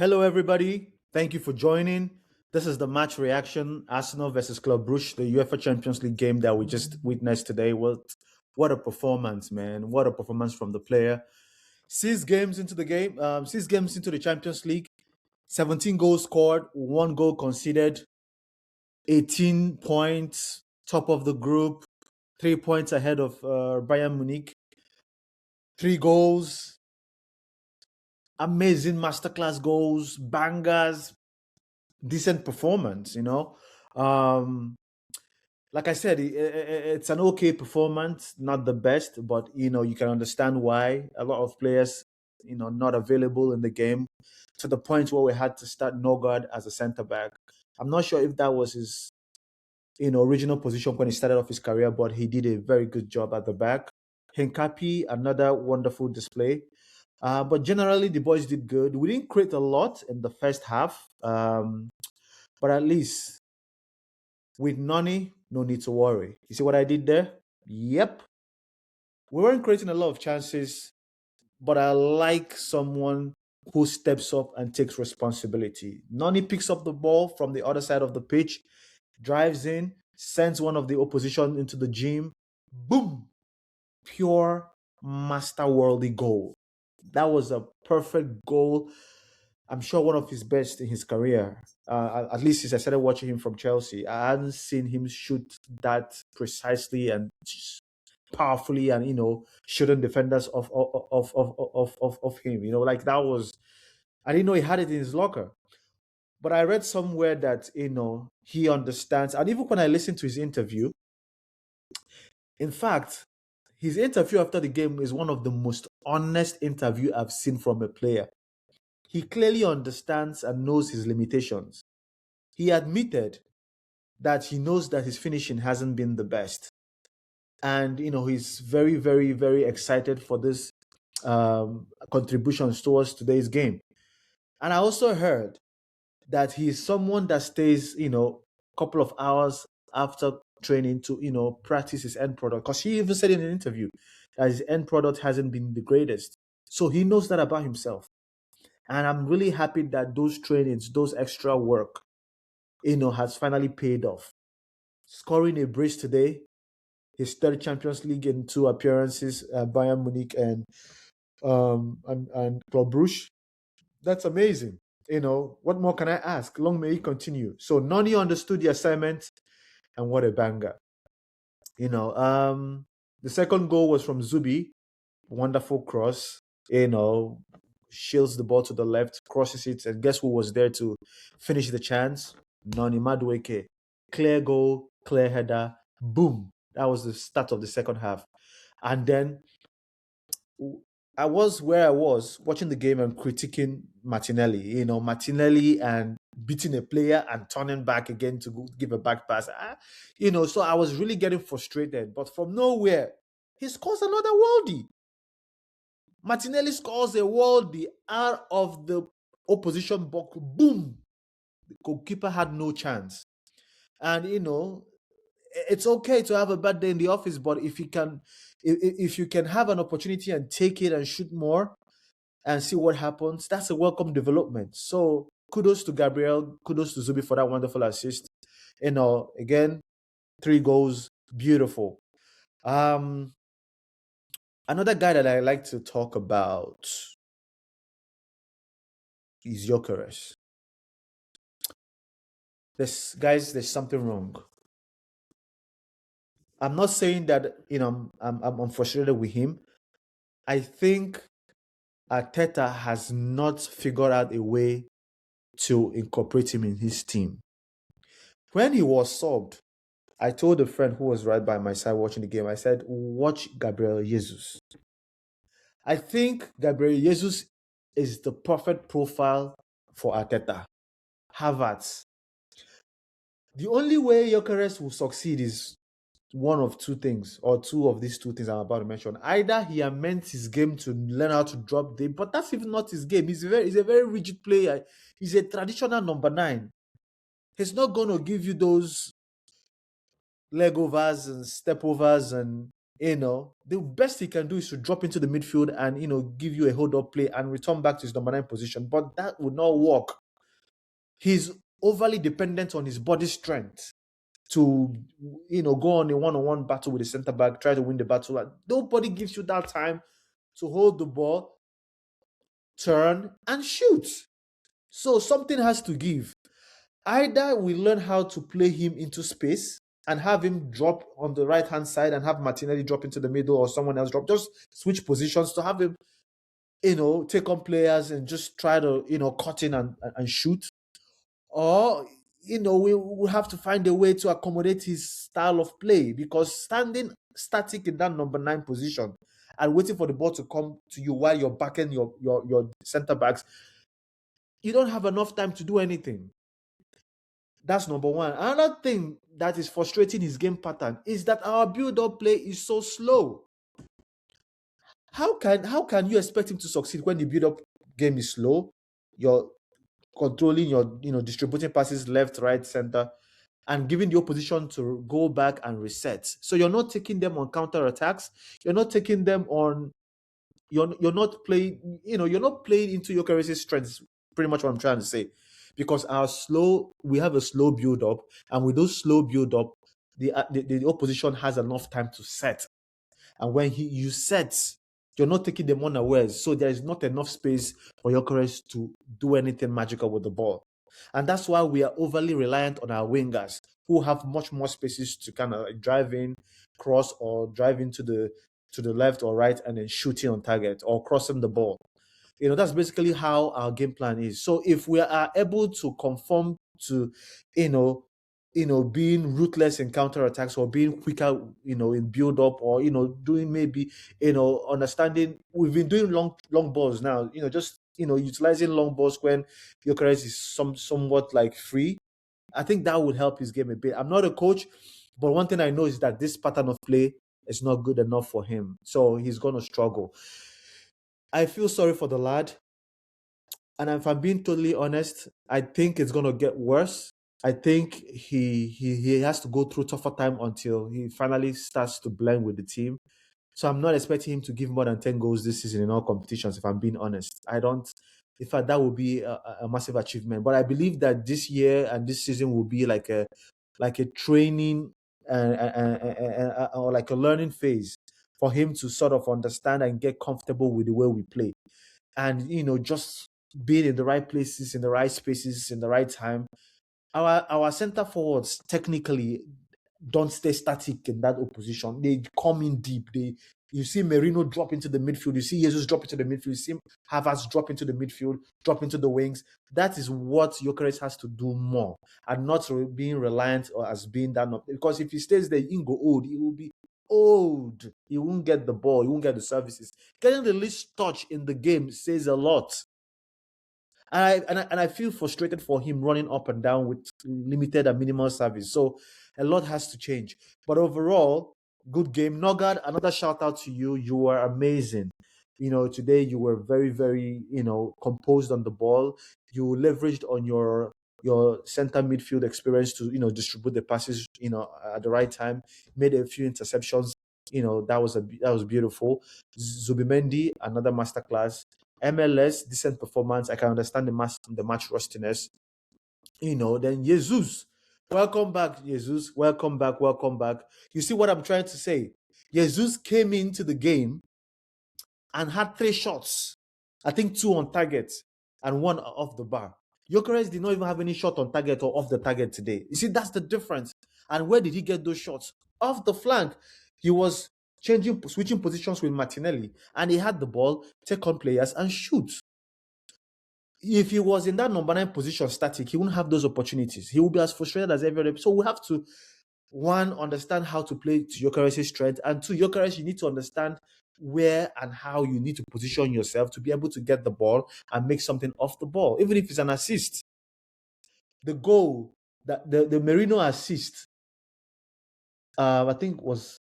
Hello, everybody. Thank you for joining. This is the match reaction Arsenal versus Club Brugge, the UEFA Champions League game that we just witnessed today. What a performance, man. What a performance from the player. 6 games into the game, 6 games into the Champions League, 17 goals scored, 1 goal conceded, 18 points, top of the group, 3 points ahead of Bayern Munich, 3 goals, amazing masterclass goals, bangers, decent performance, Um, like I said, it's an okay performance, not the best, but you can understand why a lot of players, not available in the game to the point where we had to start Nogard as a center back. I'm not sure if that was his, original position when he started off his career, but he did a very good job at the back. Hincapi, another wonderful display. But generally, the boys did good. We didn't create a lot in the first half, but at least with Noni, no need to worry. You see what I did there? Yep. We weren't creating a lot of chances, but I like someone who steps up and takes responsibility. Noni picks up the ball from the other side of the pitch, drives in, sends one of the opposition into the gym. Boom! Pure master worldy goal. That was a perfect goal. I'm sure one of his best in his career. At least since I started watching him from Chelsea, I hadn't seen him shoot that precisely and powerfully, and shooting defenders of him. Like that was. I didn't know he had it in his locker, but I read somewhere that he understands. And even when I listened to his interview, in fact, his interview after the game is one of the most honest interview I've seen from a player. He clearly understands and knows his limitations. He admitted that he knows that his finishing hasn't been the best. And, he's very, very, very excited for this contributions towards today's game. And I also heard that he's someone that stays, a couple of hours after training to, practice his end product. Because he even said in an interview that his end product hasn't been the greatest. So he knows that about himself. And I'm really happy that those trainings, those extra work, has finally paid off. Scoring a brace today, his third Champions League in 2 appearances, Bayern Munich and Club Brugge. That's amazing. What more can I ask? Long may he continue. So Noni understood the assignment, and what a banger. The second goal was from Zubi. Wonderful cross. Shields the ball to the left, crosses it, and guess who was there to finish the chance? Noni Madueke. Clear goal, clear header, boom. That was the start of the second half. And then I was where I was watching the game and critiquing Martinelli. Martinelli and beating a player and turning back again to give a back pass. So I was really getting frustrated. But from nowhere, he scores another worldie. Martinelli scores a worldie out of the opposition box. Boom! The goalkeeper had no chance. And it's okay to have a bad day in the office, but if you can have an opportunity and take it and shoot more and see what happens, that's a welcome development. So kudos to Gabriel, kudos to Zubi for that wonderful assist. Again, 3 goals, beautiful. Another guy that I like to talk about is Gyökeres. There's something wrong. I'm not saying that I'm frustrated with him. I think Arteta has not figured out a way to incorporate him in his team. When he was subbed, I told a friend who was right by my side watching the game, I said, watch Gabriel Jesus. I think Gabriel Jesus is the perfect profile for Arteta. Havertz. The only way Gyökeres will succeed is one of two things, or two of these two things I'm about to mention. Either he amends his game to learn how to drop deep, but that's even not his game. He's a very rigid player. He's a traditional number 9. He's not going to give you those leg overs and step overs and The best he can do is to drop into the midfield and, give you a hold-up play and return back to his number 9 position. But that would not work. He's overly dependent on his body strength to, go on a one-on-one battle with the centre-back, try to win the battle. And nobody gives you that time to hold the ball, turn, and shoot. So something has to give. Either we learn how to play him into space and have him drop on the right-hand side and have Martinelli drop into the middle or someone else drop. Just switch positions to have him, take on players and just try to, cut in and shoot. Or, we will have to find a way to accommodate his style of play, because standing static in that number 9 position and waiting for the ball to come to you while you're backing your centre-backs, you don't have enough time to do anything. That's number one. Another thing that is frustrating his game pattern is that our build-up play is so slow. How can you expect him to succeed when the build-up game is slow? You're controlling your, distributing passes left, right, center, and giving the opposition to go back and reset. So you're not taking them on counter-attacks. You're not taking them on. You're not playing. You're not playing into Gyökeres's strengths. Pretty much what I'm trying to say. Because we have a slow build-up, and with those slow build-up, the opposition has enough time to set. And when you set, you're not taking them unawares, so there is not enough space for Gyökeres to do anything magical with the ball. And that's why we are overly reliant on our wingers, who have much more spaces to kind of drive in, cross, or drive into to the left or right, and then shooting on target or crossing the ball. That's basically how our game plan is. So if we are able to conform to, being ruthless in counterattacks, or being quicker, in build up, or, doing maybe, understanding, we've been doing long balls now, just, utilizing long balls when Gyökeres is somewhat like free. I think that would help his game a bit. I'm not a coach, but one thing I know is that this pattern of play is not good enough for him. So he's going to struggle. I feel sorry for the lad. And if I'm being totally honest, I think it's going to get worse. I think he has to go through tougher time until he finally starts to blend with the team. So I'm not expecting him to give more than 10 goals this season in all competitions, if I'm being honest. I don't. In fact, that would be a massive achievement. But I believe that this year and this season will be like a training or like a learning phase for him to sort of understand and get comfortable with the way we play. And, just being in the right places, in the right spaces, in the right time. Our center forwards technically don't stay static in that opposition. They come in deep. You see Merino drop into the midfield. You see Jesus drop into the midfield. You see Havertz drop into the midfield, drop into the wings. That is what Gyökeres has to do more, and not being reliant or as being that. Because if he stays there, he will go old. He will be old. He won't get the ball. He won't get the services. Getting the least touch in the game says a lot. And I feel frustrated for him running up and down with limited and minimal service. So a lot has to change. But overall, good game. Nogard, another shout out to you. You were amazing. Today you were very, very, composed on the ball. You leveraged on your center midfield experience to, distribute the passes, at the right time. Made a few interceptions. That was beautiful. Zubimendi, another masterclass. MLS, decent performance. I can understand the match rustiness. Then Jesus. Welcome back, Jesus. Welcome back. You see what I'm trying to say? Jesus came into the game and had 3 shots. I think 2 on target and 1 off the bar. Gyökeres did not even have any shot on target or off the target today. You see, that's the difference. And where did he get those shots? Off the flank. He was switching positions with Martinelli, and he had the ball, take on players and shoot. If he was in that number 9 position static, he wouldn't have those opportunities. He would be as frustrated as every other. So we have to, 1, understand how to play to Gyökeres' strength, and 2, Gyökeres, you need to understand where and how you need to position yourself to be able to get the ball and make something off the ball, even if it's an assist. The goal, the Merino assist, I think was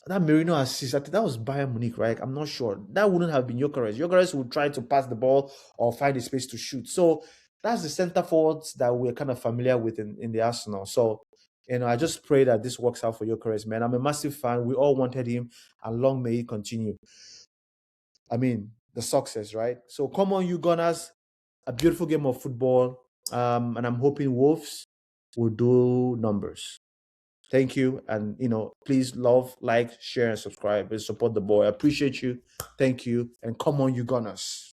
that Merino assist. I think that was Bayern Munich, right? I'm not sure. That wouldn't have been Gyökeres. Gyökeres would try to pass the ball or find a space to shoot. So that's the center forwards that we're kind of familiar with in the Arsenal. So I just pray that this works out for Gyökeres, man. I'm a massive fan. We all wanted him, and long may he continue. I mean, the success, right? So come on, you Gunners. A beautiful game of football. And I'm hoping Wolves will do numbers. Thank you. And, please love, like, share, and subscribe and support the boy. I appreciate you. Thank you. And come on, you Gunners.